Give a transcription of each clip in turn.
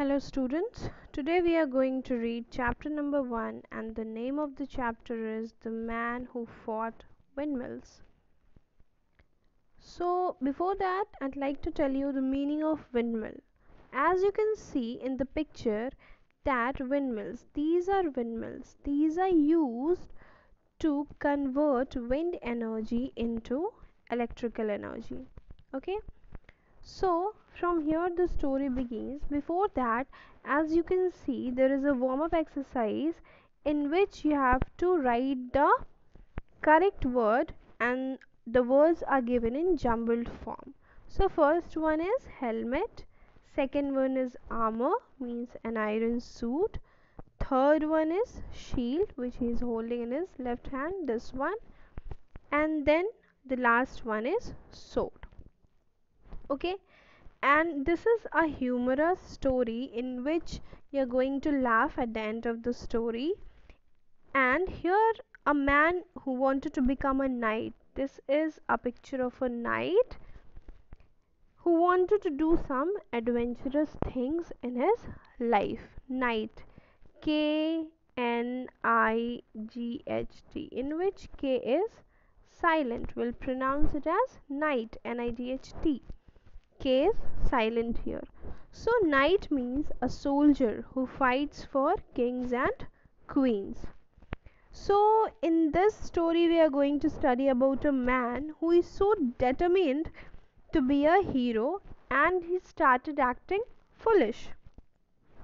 Hello students, today we are going to read chapter number 1 and the name of the chapter is The Man Who Fought Windmills. So before that I'd like to tell you the meaning of windmill. As you can see in the picture that these are windmills, these are used to convert wind energy into electrical energy. Okay. So, from here the story begins. Before that, as you can see, there is a warm up exercise in which you have to write the correct word and the words are given in jumbled form. So, first one is helmet, second one is armor, means an iron suit, third one is shield, which he is holding in his left hand, this one, and then the last one is sword. Okay, and this is a humorous story in which you're going to laugh at the end of the story. And here, a man who wanted to become a knight, this is a picture of a knight who wanted to do some adventurous things in his life. Knight, K-N-I-G-H-T, in which K is silent. We'll pronounce it as night, N-I-G-H-T. K is silent here. So, knight means a soldier who fights for kings and queens. So, in this story, we are going to study about a man who is so determined to be a hero and he started acting foolish.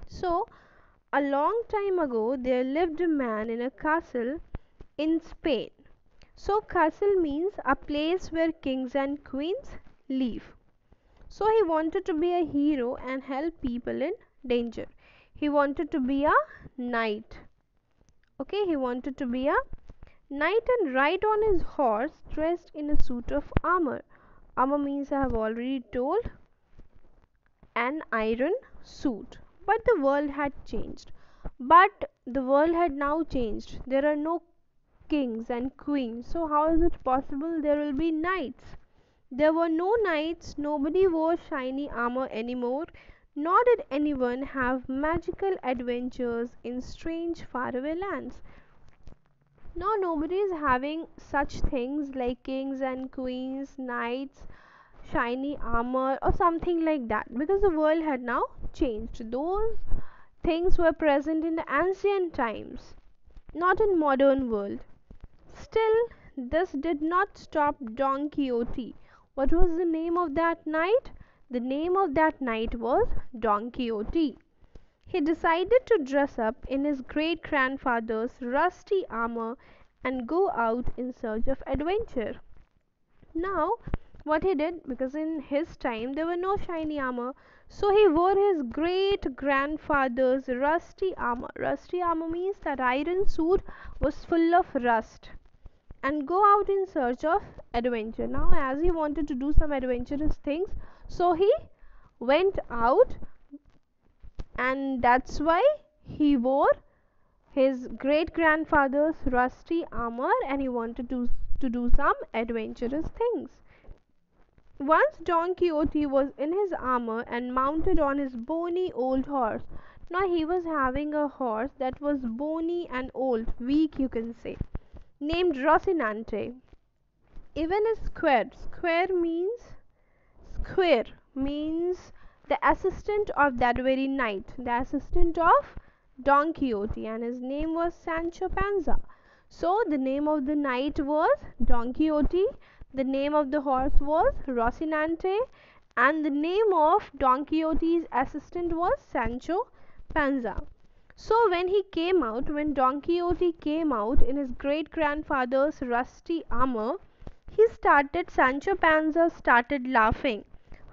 So, a long time ago, there lived a man in a castle in Spain. So, castle means a place where kings and queens live. So he wanted to be a hero and help people in danger. He wanted to be a knight. Okay, he wanted to be a knight and ride on his horse dressed in a suit of armor. Armor means I have already told an iron suit. But the world had changed. But the world had now changed. There are no kings and queens. So how is it possible there will be knights? There were no knights, nobody wore shiny armor anymore, nor did anyone have magical adventures in strange faraway lands. Now nobody is having such things like kings and queens, knights, shiny armor or something like that because the world had now changed. Those things were present in the ancient times, not in modern world. Still, this did not stop Don Quixote. What was the name of that knight? The name of that knight was Don Quixote. He decided to dress up in his great grandfather's rusty armor and go out in search of adventure. Now, what he did, because in his time there were no shiny armor, so he wore his great grandfather's rusty armor. Rusty armor means that iron suit was full of rust and go out in search of adventure. Now, as he wanted to do some adventurous things, so he went out, and that's why he wore his great grandfather's rusty armor and he wanted to do some adventurous things. Once Don Quixote was in his armor and mounted on his bony old horse. Now he was having a horse that was bony and old, weak you can say, named Rocinante. Even a square means the assistant of that very knight, the assistant of Don Quixote, and his name was Sancho Panza. So the name of the knight was Don Quixote, the name of the horse was Rocinante, and the name of Don Quixote's assistant was Sancho Panza. So when Don Quixote came out in his great grandfather's rusty armor, Sancho Panza started laughing.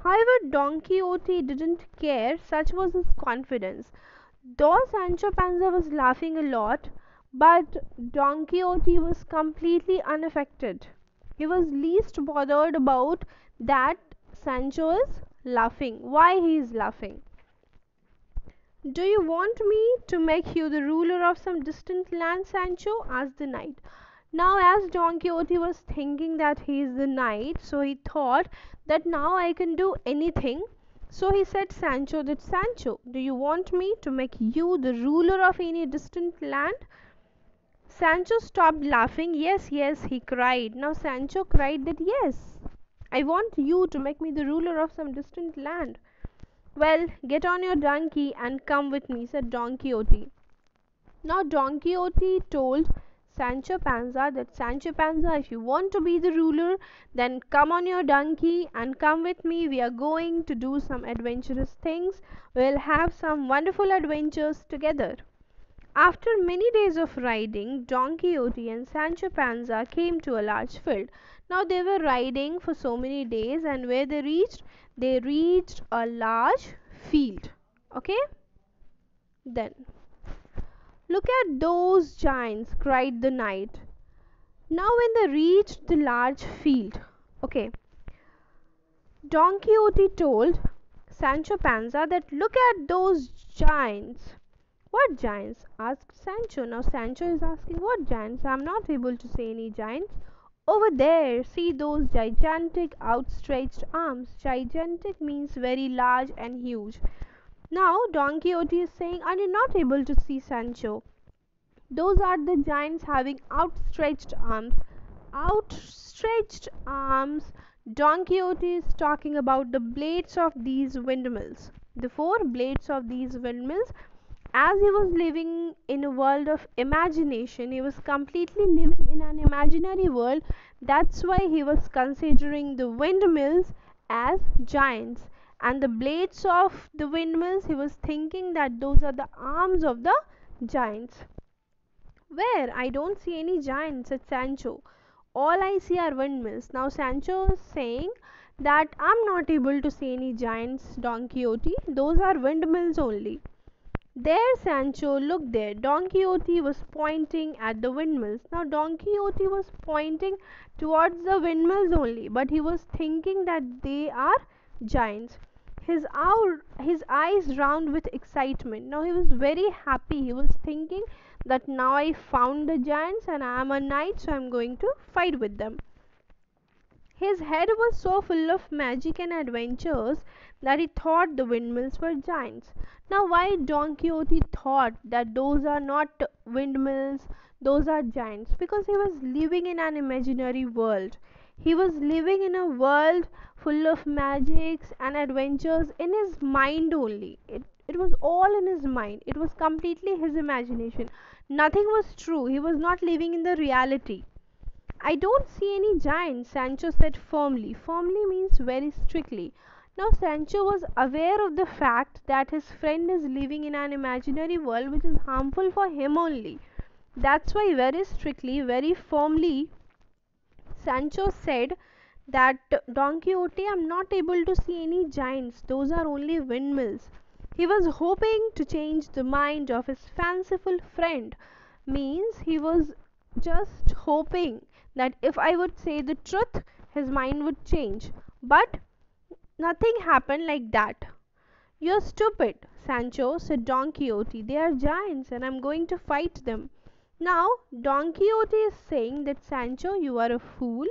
However, Don Quixote didn't care, such was his confidence. Though Sancho Panza was laughing a lot, but Don Quixote was completely unaffected. He was least bothered about that Sancho is laughing. Why he is laughing? "Do you want me to make you the ruler of some distant land, Sancho?" asked the knight. Now, as Don Quixote was thinking that he is the knight, so he thought that now I can do anything So he said Sancho that, Sancho, do you want me to make you the ruler of any distant land? Sancho stopped laughing. Yes, yes, he cried. Now Sancho cried that, yes, I want you to make me the ruler of some distant land. Well, get on your donkey and come with me, said Don Quixote. Now Don Quixote told Sancho Panza that, Sancho Panza, if you want to be the ruler, then come on your donkey and come with me. We are going to do some adventurous things. We'll have some wonderful adventures together. After many days of riding, Don Quixote and Sancho Panza came to a large field. Now they were riding for so many days, and where they reached a large field. Okay? Then, look at those giants, cried the knight. Now, when they reached the large field, okay, Don Quixote told Sancho Panza that, look at those giants. What giants? Asked Sancho. Now Sancho is asking, what giants? I am not able to say any giants. Over there, see those gigantic outstretched arms. Gigantic means very large and huge. Now Don Quixote is saying, are you not able to see, Sancho? Those are the giants having outstretched arms. Outstretched arms. Don Quixote is talking about the blades of these windmills. The four blades of these windmills. As he was living in a world of imagination, he was completely living in an imaginary world. That's why he was considering the windmills as giants. And the blades of the windmills, he was thinking that those are the arms of the giants. Where? I don't see any giants, said Sancho. All I see are windmills. Now Sancho is saying that I'm not able to see any giants, Don Quixote. Those are windmills only. There, Sancho, look there. Don Quixote was pointing at the windmills. Now, Don Quixote was pointing towards the windmills only, but he was thinking that they are giants. His eyes round with excitement. Now, he was very happy. He was thinking that now I found the giants and I am a knight, so I am going to fight with them. His head was so full of magic and adventures that he thought the windmills were giants. Now, why Don Quixote thought that those are not windmills, those are giants? Because he was living in an imaginary world. He was living in a world full of magics and adventures in his mind only. It was all in his mind. It was completely his imagination. Nothing was true. He was not living in the reality. I don't see any giants, Sancho said firmly. Firmly means very strictly. Now, Sancho was aware of the fact that his friend is living in an imaginary world which is harmful for him only. That's why, very strictly, very firmly, Sancho said that, Don Quixote, I'm not able to see any giants, those are only windmills. He was hoping to change the mind of his fanciful friend, means he was just hoping that if I would say the truth, his mind would change. But nothing happened like that. You're stupid, Sancho, said Don Quixote. They are giants and I'm going to fight them. Now, Don Quixote is saying that, Sancho, you are a fool.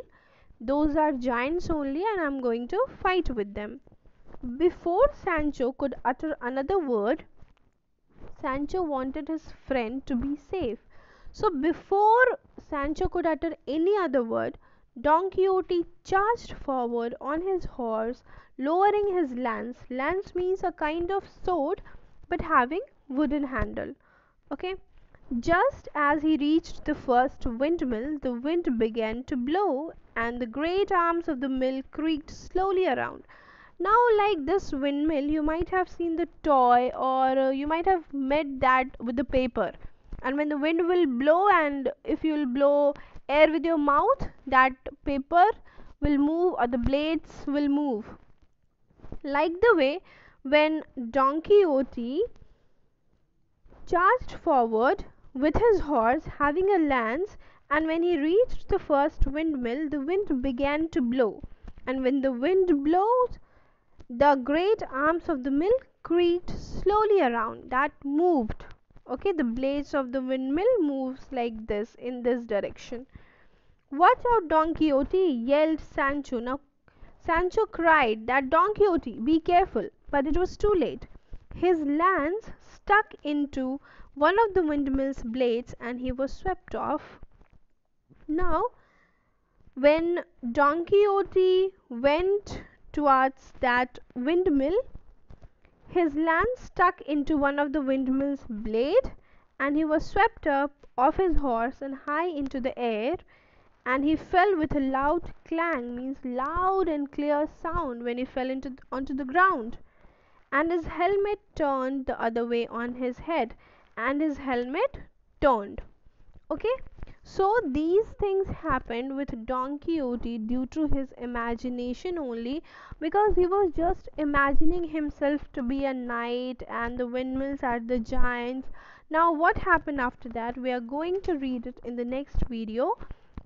Those are giants only and I'm going to fight with them. Before Sancho could utter another word, Sancho wanted his friend to be safe. So before Sancho could utter any other word, Don Quixote charged forward on his horse, lowering his lance. Lance means a kind of sword but having wooden handle. Okay? Just as he reached the first windmill, the wind began to blow and the great arms of the mill creaked slowly around. Now, like this windmill, you might have seen the toy, or you might have met that with the paper. And when the wind will blow, and if you will blow air with your mouth, that paper will move or the blades will move. Like the way when Don Quixote charged forward with his horse having a lance, and when he reached the first windmill, the wind began to blow. And when the wind blows, the great arms of the mill creaked slowly around. That moved. Okay, the blades of the windmill moves like this in this direction. Watch out, Don Quixote, yelled Sancho. Now Sancho cried that, Don Quixote, be careful. but it was too late. His lance stuck into one of the windmill's blades and he was swept off. Now, when Don Quixote went towards that windmill, his lance stuck into one of the windmill's blade and he was swept up off his horse and high into the air, and he fell with a loud clang, means loud and clear sound, when he fell onto the ground, and his helmet turned the other way on his head, and his helmet turned. Okay, so these things happened with Don Quixote due to his imagination only, because he was just imagining himself to be a knight and the windmills are the giants. Now what happened after that, we are going to read it in the next video.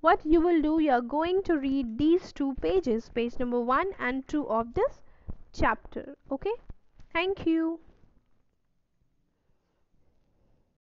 What you will do, you are going to read these two pages, page number 1 and 2 of this chapter. Okay, thank you.